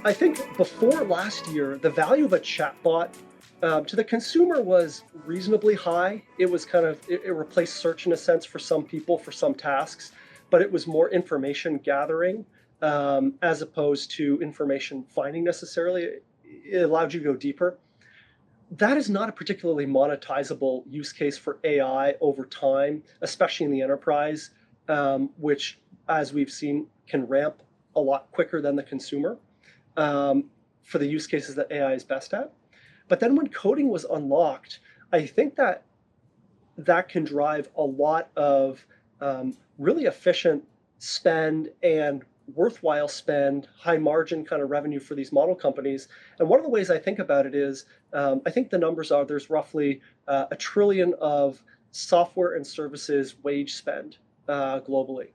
I think before last year, the value of a chatbot to the consumer was reasonably high. It was it replaced search in a sense for some people for some tasks, but it was more information gathering as opposed to information finding necessarily. It allowed you to go deeper. That is not a particularly monetizable use case for AI over time, especially in the enterprise, which, as we've seen, can ramp a lot quicker than the consumer for the use cases that AI is best at. But then when coding was unlocked, I think that that can drive a lot of really efficient spend and worthwhile spend, high margin kind of revenue for these model companies. And one of the ways I think about it is, I think the numbers are there's roughly $1 trillion of software and services wage spend globally.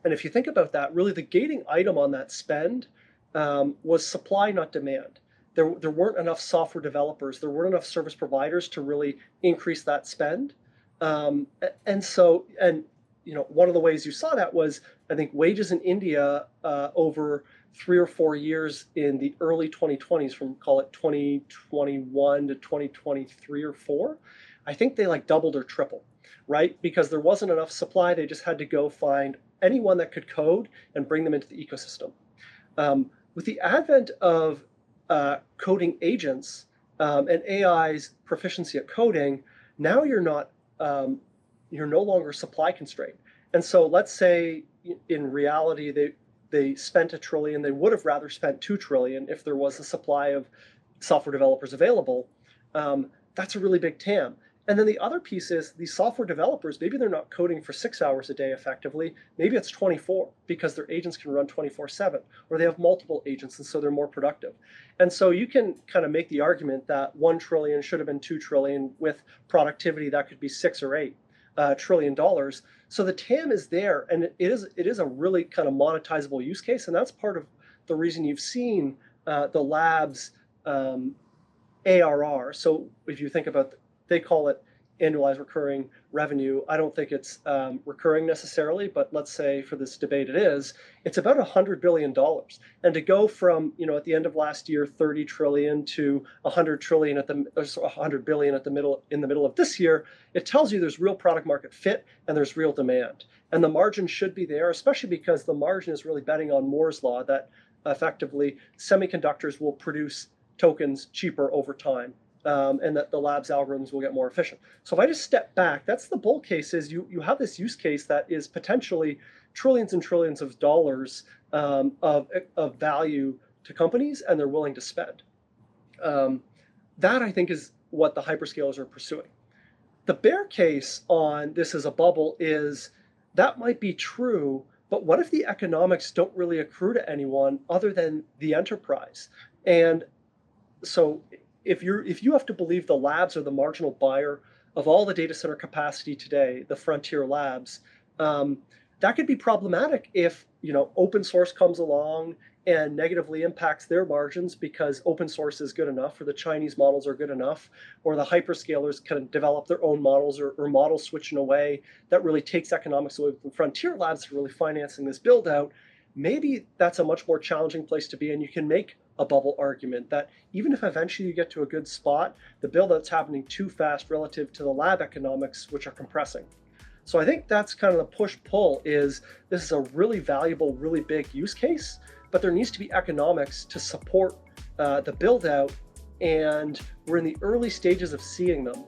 And if you think about that, really the gating item on that spend was supply, not demand. There weren't enough software developers, there weren't enough service providers to really increase that spend. And one of the ways you saw that was, I think, wages in India over 3 or 4 years in the early 2020s, from call it 2021 to 2023 or 4, I think they like doubled or tripled, right? Because there wasn't enough supply. They just had to go find anyone that could code and bring them into the ecosystem. With the advent of coding agents and AI's proficiency at coding, now you're no longer supply constrained. And so let's say in reality they spent $1 trillion, they would have rather spent $2 trillion if there was a supply of software developers available. That's a really big TAM. And then the other piece is these software developers, maybe they're not coding for 6 hours a day effectively. Maybe it's 24 because their agents can run 24/7, or they have multiple agents and so they're more productive. And so you can kind of make the argument that 1 trillion should have been 2 trillion. With productivity, that could be 6 or 8 trillion dollars. So the TAM is there, and it is a really kind of monetizable use case, and that's part of the reason you've seen the labs ARR. So if you think about, they call it annualized recurring revenue. I don't think it's recurring necessarily, but let's say for this debate it is. It's about $100 billion. And to go from, at the end of last year, 30 trillion to 100 trillion at the 100 billion at the middle of this year, it tells you there's real product market fit and there's real demand. And the margin should be there, especially because the margin is really betting on Moore's law, that effectively semiconductors will produce tokens cheaper over time. And that the lab's algorithms will get more efficient. So if I just step back, that's the bull case, is you have this use case that is potentially trillions and trillions of dollars of value to companies, and they're willing to spend. That, I think, is what the hyperscalers are pursuing. The bear case on this as a bubble is that might be true, but what if the economics don't really accrue to anyone other than the enterprise? And so if you have to believe the labs are the marginal buyer of all the data center capacity today, the frontier labs, that could be problematic if open source comes along and negatively impacts their margins because open source is good enough, or the Chinese models are good enough, or the hyperscalers can develop their own models, or models switch in a way that really takes economics away from frontier labs that are really financing this build out. Maybe that's a much more challenging place to be, and you can make a bubble argument that even if eventually you get to a good spot, the build out's happening too fast relative to the lab economics, which are compressing. So I think that's kind of the push-pull, is this is a really valuable, really big use case, but there needs to be economics to support the build out, and we're in the early stages of seeing them.